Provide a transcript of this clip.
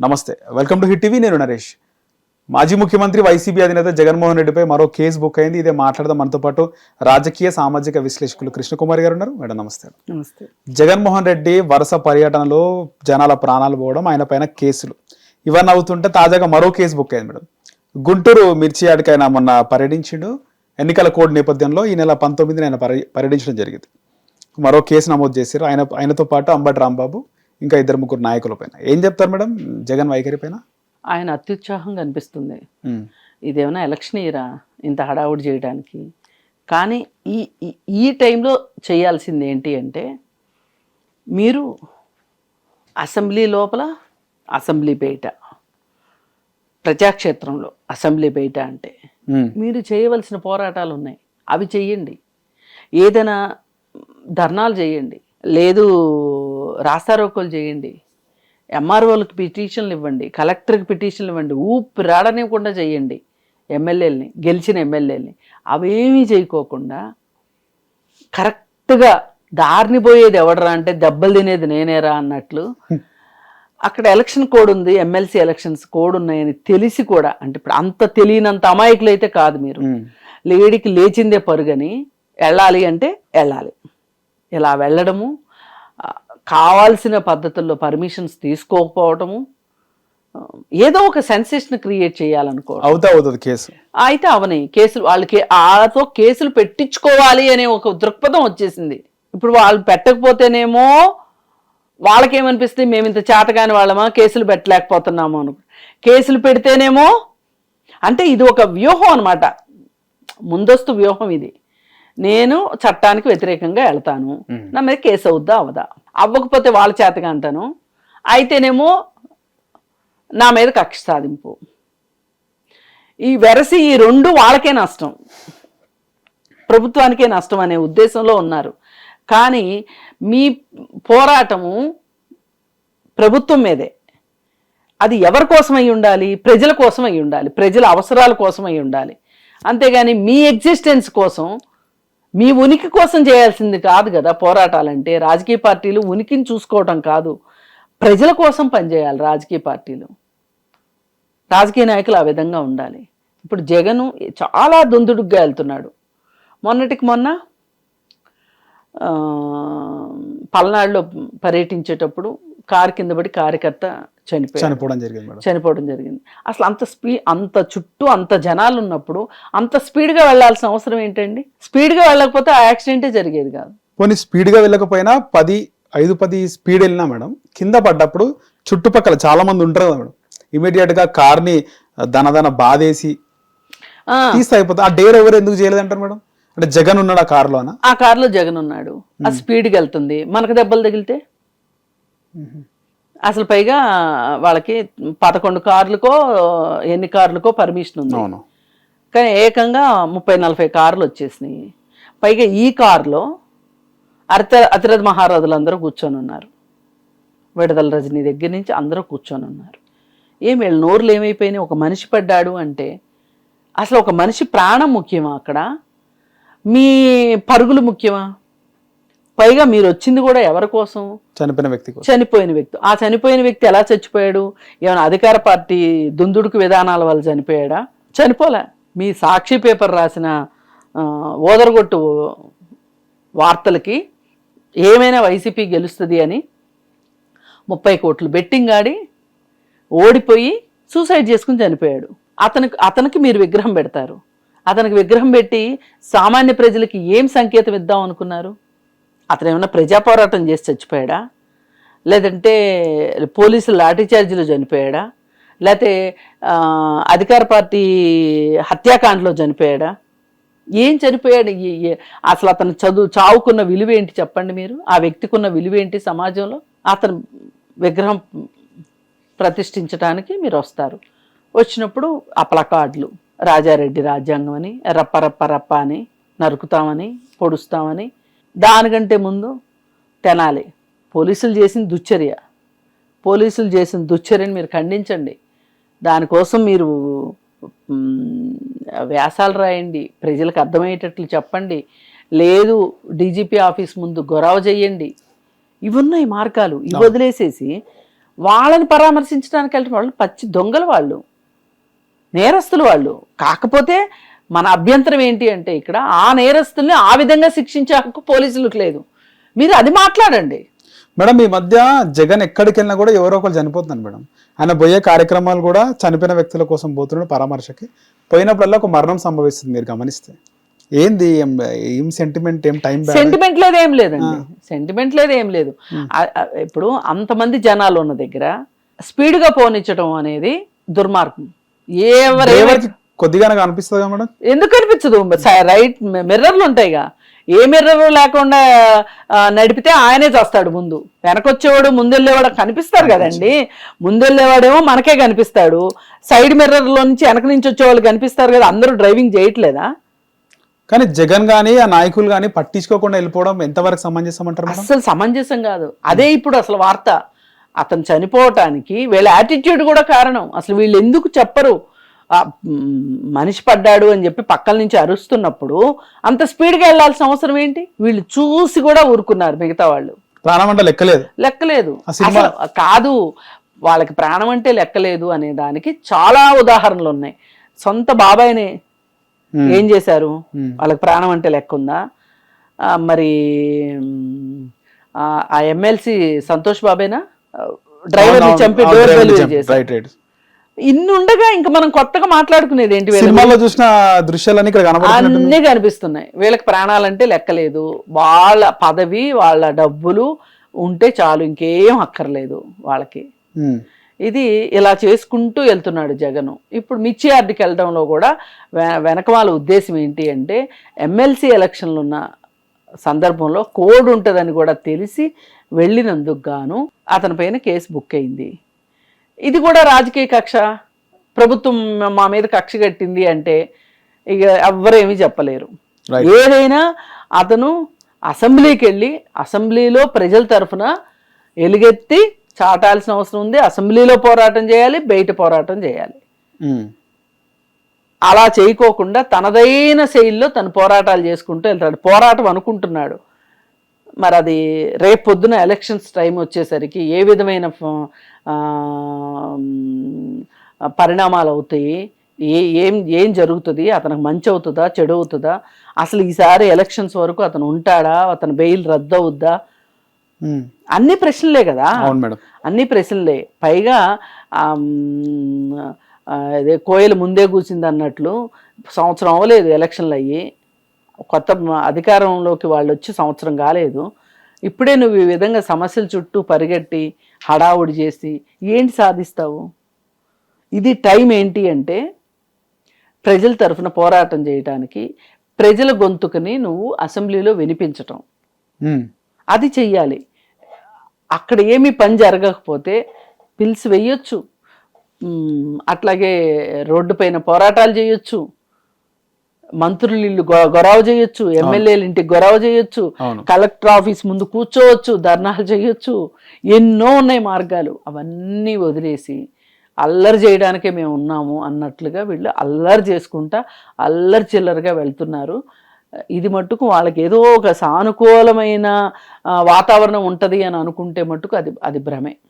నమస్తే, welcome to hit TV. నేను నరేష్. మాజీ ముఖ్యమంత్రి వైసీపీ అధినేత జగన్మోహన్ రెడ్డిపై మరో కేసు బుక్ అయింది. ఇదే మాట్లాడదాం. మనతో పాటు రాజకీయ సామాజిక విశ్లేషకులు కృష్ణకుమారి గారు ఉన్నారు. మేడం నమస్తే. నమస్తే. జగన్మోహన్ రెడ్డి వరుస పర్యటనలో జనాల ప్రాణాలు పోవడం, ఆయన పైన కేసులు ఇవన్నీ అవుతుంటే తాజాగా మరో కేసు బుక్ అయింది. మేడం, గుంటూరు మిర్చి యార్డ్కి ఆయన మొన్న పర్యటించిండు. ఎన్నికల కోడ్ నేపథ్యంలో ఈ నెల 19న ఆయన పర్యటించడం జరిగింది. మరో కేసు నమోదు చేశారు. ఆయనతో పాటు అంబటి రాంబాబు, ఇంకా 2-3 నాయకుల పైన. ఏం చెప్తారు మేడం జగన్ వైఖరి పైన? ఆయన అత్యుత్సాహంగా అనిపిస్తుంది. ఇదేమైనా ఎలక్షన్ ఇయరా ఇంత హడావుడి చేయడానికి? కానీ ఈ టైంలో చేయాల్సింది ఏంటి అంటే, మీరు అసెంబ్లీ లోపల, అసెంబ్లీ బయట, ప్రజాక్షేత్రంలో, అసెంబ్లీ బయట అంటే మీరు చేయవలసిన పోరాటాలు ఉన్నాయి, అవి చెయ్యండి. ఏదైనా ధర్నాలు చేయండి, లేదు రాస్తారోకోలు చేయండి, ఎంఆర్ఓలకు పిటిషన్లు ఇవ్వండి, కలెక్టర్కి పిటిషన్లు ఇవ్వండి, ఊపిరాడనివ్వకుండా చేయండి. ఎమ్మెల్యేలని, గెలిచిన ఎమ్మెల్యేలని అవేమీ చేయకోకుండా కరెక్ట్గా దారిని పోయేది ఎవడరా అంటే దెబ్బలు తినేది నేనేరా అన్నట్లు అక్కడ ఎలక్షన్ కోడ్ ఉంది, ఎమ్మెల్సీ ఎలక్షన్స్ కోడ్ ఉన్నాయని తెలిసి కూడా, అంటే ఇప్పుడు అంత తెలియనంత అమాయకులు అయితే కాదు మీరు. లేడీకి లేచిందే పరుగని వెళ్ళాలి అంటే వెళ్ళాలి. ఇలా వెళ్ళడము, కావాల్సిన పద్ధతుల్లో పర్మిషన్స్ తీసుకోకపోవటము, ఏదో ఒక సెన్సేషన్ క్రియేట్ చేయాలనుకో అవుతుంది కేసు అయితే అవని కేసులు వాళ్ళకి వాళ్ళతో కేసులు పెట్టించుకోవాలి అనే ఒక దృక్పథం వచ్చేసింది. ఇప్పుడు వాళ్ళు పెట్టకపోతేనేమో వాళ్ళకేమనిపిస్తుంది, మేము ఇంత చేతగాని వాళ్ళమా కేసులు పెట్టలేకపోతున్నాము అను. కేసులు పెడితేనేమో అంటే ఇది ఒక వ్యూహం అనమాట, ముందస్తు వ్యూహం ఇది. నేను చట్టానికి వ్యతిరేకంగా వెళ్తాను, నా మీద కేసు అవుద్దా అవదా, అవ్వకపోతే వాళ్ళ చేతగా అంటాను, అయితేనేమో నా మీద కక్ష సాధింపు. ఈ వెరసి ఈ రెండు వాళ్ళకే నష్టం, ప్రభుత్వానికే నష్టం అనే ఉద్దేశంలో ఉన్నారు. కానీ మీ పోరాటము ప్రభుత్వం మీదే. అది ఎవరి కోసం అయి ఉండాలి? ప్రజల కోసం అయి ఉండాలి, ప్రజల అవసరాల కోసం అయి ఉండాలి. అంతేగాని మీ ఎగ్జిస్టెన్స్ కోసం, మీ ఉనికి కోసం చేయాల్సింది కాదు కదా పోరాటాలంటే. రాజకీయ పార్టీలు ఉనికిని చూసుకోవటం కాదు, ప్రజల కోసం పనిచేయాలి రాజకీయ పార్టీలు. రాజకీయ నాయకులు ఆ విధంగా ఉండాలి. ఇప్పుడు జగన్ చాలా దుందుడుగ్గా వెళ్తున్నాడు. మొన్నటికి మొన్న పల్నాడులో పర్యటించేటప్పుడు కారు కింద పడి కార్యకర్త చనిపోవడం జరిగింది. అసలు అంత చుట్టూ అంత జనాలు ఉన్నప్పుడు అంత స్పీడ్గా వెళ్లాల్సిన అవసరం ఏంటండి? స్పీడ్గా వెళ్ళకపోతే ఆ యాక్సిడెంటే జరిగేది కాదు. పోనీ స్పీడ్గా వెళ్ళకపోయినా 5-10 స్పీడ్ వెళ్ళినా మేడం, కింద పడ్డప్పుడు చుట్టుపక్కల చాలా మంది ఉంటారు కదా మేడం, ఇమీడియట్ గా కార్ని దనదన బాధేసి తీస్తే అయిపోతుంది. ఆ డేర్ ఎవరు ఎందుకు చేయలేదంటారు మేడం? అంటే జగన్ ఉన్నాడు ఆ కారులోనా? ఆ కారులో జగన్ ఉన్నాడు, ఆ స్పీడ్కి వెళ్తుంది, మనకు దెబ్బలు తగిలితే అసలు పైగా వాళ్ళకి 11 కార్లకో ఎన్ని కార్లకో పర్మిషన్ ఉంది, కానీ ఏకంగా 30-40 కార్లు వచ్చేసినాయి. పైగా ఈ కారులో అతిరథ మహారాజులు అందరూ కూర్చొని ఉన్నారు, విడుదల రజనీ దగ్గర నుంచి అందరూ కూర్చొని ఉన్నారు. వీళ్ళ నోరులు ఏమైపోయినాయి? ఒక మనిషి పడ్డాడు అంటే అసలు ఒక మనిషి ప్రాణం ముఖ్యమా అక్కడ? మీ పరుగులు ముఖ్యమా? పైగా మీరు వచ్చింది కూడా ఎవరి కోసం? చనిపోయిన వ్యక్తి. ఆ చనిపోయిన వ్యక్తి ఎలా చచ్చిపోయాడు? ఏమైనా అధికార పార్టీ దుందుడుకు విధానాల వల్ల చనిపోయాడా? చనిపోలే. మీ సాక్షి పేపర్ రాసిన ఓదరగొట్టు వార్తలకి ఏమైనా వైసీపీ గెలుస్తుంది అని 30 కోట్లు బెట్టింగ్ ఆడి ఓడిపోయి సూసైడ్ చేసుకుని చనిపోయాడు. అతనికి మీరు విగ్రహం పెడతారు. అతనికి విగ్రహం పెట్టి సామాన్య ప్రజలకి ఏం సంకేతం ఇద్దాం అనుకున్నారు? అతను ఏమన్నా ప్రజా పోరాటం చేసి చచ్చిపోయాడా? లేదంటే పోలీసులు లాఠీ చార్జీలో చనిపోయాడా? లేకపోతే అధికార పార్టీ హత్యాకాండలో చనిపోయాడా? ఏం చనిపోయాడు? అసలు అతను చావుకున్న విలువ ఏంటి చెప్పండి మీరు? ఆ వ్యక్తికి ఉన్న విలువ ఏంటి సమాజంలో? అతను విగ్రహం ప్రతిష్ఠించడానికి మీరు వస్తారు. వచ్చినప్పుడు ఆ ప్లకార్డులు, రాజారెడ్డి రాజ్యాంగం అని, రప్ప అని, నరుకుతామని, పొడుస్తామని. దానికంటే ముందు తెనాలి పోలీసులు చేసిన దుశ్చర్యని మీరు ఖండించండి. దానికోసం మీరు వ్యాసాలు రాయండి, ప్రజలకు అర్థమయ్యేటట్లు చెప్పండి. లేదు డీజీపీ ఆఫీస్ ముందు గొడవ చెయ్యండి. ఇవి ఉన్నాయి మార్గాలు. ఇవి వదిలేసేసి వాళ్ళని పరామర్శించడానికి వెళ్తే వాళ్ళు పచ్చి దొంగలు, వాళ్ళు నేరస్తులు వాళ్ళు. కాకపోతే మన అభ్యంతరం ఏంటి అంటే ఇక్కడ ఆ నేరస్తుల్ని ఆ విధంగా శిక్షించే హక్కు పోలీసులకు లేదు. మీరు అది మాట్లాడండి మేడం. ఈ మధ్య జగన్ ఎక్కడికి వెళ్ళినా కూడా ఎవరో ఒకరు చనిపోతున్నారు మేడం. ఆయన పోయే కార్యక్రమాలు కూడా చనిపోయిన వ్యక్తుల కోసం పోతున్నాడు పరామర్శకి. పోయినప్పుడల్లా ఒక మరణం సంభవిస్తుంది మీరు గమనిస్తే. ఏంది ఏం సెంటిమెంట్, ఏం టైం సెంటిమెంట్ లేదు, ఏం లేదండి, సెంటిమెంట్ లేదు, ఏం లేదు. ఇప్పుడు అంతమంది జనాలు ఉన్న దగ్గర స్పీడ్గా పోనిచ్చడం అనేది దుర్మార్గం. ఎవరికి కొద్దిగానే అనిపిస్తుంది మేడం. ఎందుకు అనిపించదు? రైట్ మిర్రర్లు ఉంటాయిగా, ఏ మిర్రర్ లేకుండా నడిపితే ఆయనే చేస్తాడు. ముందు వెనకొచ్చేవాడు ముందెళ్ళేవాడు కనిపిస్తారు కదండి. ముందెళ్ళేవాడేమో మనకే కనిపిస్తాడు, సైడ్ మిర్రర్లో నుంచి వెనక నుంచి వచ్చేవాళ్ళు కనిపిస్తారు కదా. అందరూ డ్రైవింగ్ చేయట్లేదా? కానీ జగన్ గానీ ఆ నాయకులు గానీ పట్టించుకోకుండా వెళ్ళిపోవడం ఎంతవరకు సమంజసం అంటారు? అసలు సమంజసం కాదు. అదే ఇప్పుడు అసలు వార్త. అతను చనిపోవటానికి వీళ్ళ యాటిట్యూడ్ కూడా కారణం. అసలు వీళ్ళు ఎందుకు చెప్పరు? మనిషి పడ్డాడు అని చెప్పి పక్కల నుంచి అరుస్తున్నప్పుడు అంత స్పీడ్గా వెళ్ళాల్సిన అవసరం ఏంటి? వీళ్ళు చూసి కూడా ఊరుకున్నారు. మిగతా వాళ్ళు ప్రాణం అంటే లెక్కలేదు అసలు కాదు, వాళ్ళకి ప్రాణం అంటే లెక్కలేదు అనే దానికి చాలా ఉదాహరణలు ఉన్నాయి. సొంత బాబాయినే ఏం చేశారు? వాళ్ళకి ప్రాణం అంటే లెక్క ఉందా? మరి ఆ ఎమ్మెల్సీ సంతోష్ బాబేనా డ్రైవర్ని చంపి డోర్ డెలివరీ చేశారు. ఇన్ని ఉండగా ఇంకా మనం కొత్తగా మాట్లాడుకునేది ఏంటి? సినిమాలో చూసిన దృశ్యాలన్నీ ఇక్కడ అన్నీ కనిపిస్తున్నాయి. వీళ్ళకి ప్రాణాలంటే లెక్కలేదు. వాళ్ళ పదవి, వాళ్ళ డబ్బులు ఉంటే చాలు, ఇంకేం అక్కర్లేదు వాళ్ళకి. ఇది ఇలా చేసుకుంటూ వెళ్తున్నాడు జగన్. ఇప్పుడు మిర్చి యార్డుకి వెళ్ళడంలో కూడా వెనక వాళ్ళ ఉద్దేశం ఏంటి అంటే ఎమ్మెల్సీ ఎలక్షన్లు ఉన్న సందర్భంలో కోడ్ ఉంటుందని కూడా తెలిసి వెళ్ళినందుకు గాను అతని పైన కేసు బుక్ అయింది. ఇది కూడా రాజకీయ కక్ష. ప్రభుత్వం మా మీద కక్ష కట్టింది అంటే ఇక ఎవ్వరేమీ చెప్పలేరు. ఏదైనా అతను అసెంబ్లీకి వెళ్ళి అసెంబ్లీలో ప్రజల తరఫున ఎలుగెత్తి చాటాల్సిన అవసరం ఉంది. అసెంబ్లీలో పోరాటం చేయాలి, బయట పోరాటం చేయాలి. అలా చేయకోకుండా తనదైన శైలిలో తను పోరాటాలు చేసుకుంటూ వెళ్తాడు. పోరాటం అనుకుంటున్నాడు. మరి అది రేపు పొద్దున ఎలక్షన్స్ టైం వచ్చేసరికి ఏ విధమైన పరిణామాలు అవుతాయి, ఏం జరుగుతుంది, అతనికి మంచి అవుతుందా చెడు అవుతుందా, అసలు ఈసారి ఎలక్షన్స్ వరకు అతను ఉంటాడా, అతను బెయిల్ రద్దు అవుద్దా, అన్ని ప్రశ్నలే కదా. అన్ని ప్రశ్నలే. పైగా అదే కోయలు ముందే కూర్చింది అన్నట్లు సంవత్సరం అవ్వలేదు ఎలక్షన్లు అయ్యి, కొత్త అధికారంలోకి వాళ్ళు వచ్చి సంవత్సరం కాలేదు. ఇప్పుడే నువ్వు ఈ విధంగా సమస్యల చుట్టూ పరిగెట్టి హడావుడి చేసి ఏంటి సాధిస్తావు? ఇది టైం ఏంటి అంటే ప్రజల తరఫున పోరాటం చేయడానికి, ప్రజల గొంతుకుని నువ్వు అసెంబ్లీలో వినిపించటం, అది చెయ్యాలి. అక్కడ ఏమీ పని జరగకపోతే పిలిచి వెయ్యొచ్చు, అట్లాగే రోడ్డు పైన పోరాటాలు చేయొచ్చు, మంత్రులు ఇల్లు గొడవ చేయొచ్చు, ఎమ్మెల్యేల ఇంటికి గొడవ చేయొచ్చు, కలెక్టర్ ఆఫీస్ ముందు కూర్చోవచ్చు, ధర్నాలు చేయొచ్చు, ఎన్నో ఉన్నాయి మార్గాలు. అవన్నీ వదిలేసి అల్లరి చేయడానికే మేము ఉన్నాము అన్నట్లుగా వీళ్ళు అల్లరి చేసుకుంటా అల్లరి చిల్లరగా వెళ్తున్నారు. ఇది మట్టుకు వాళ్ళకి ఏదో ఒక సానుకూలమైన వాతావరణం ఉంటుంది అని అనుకుంటే మట్టుకు అది భ్రమే.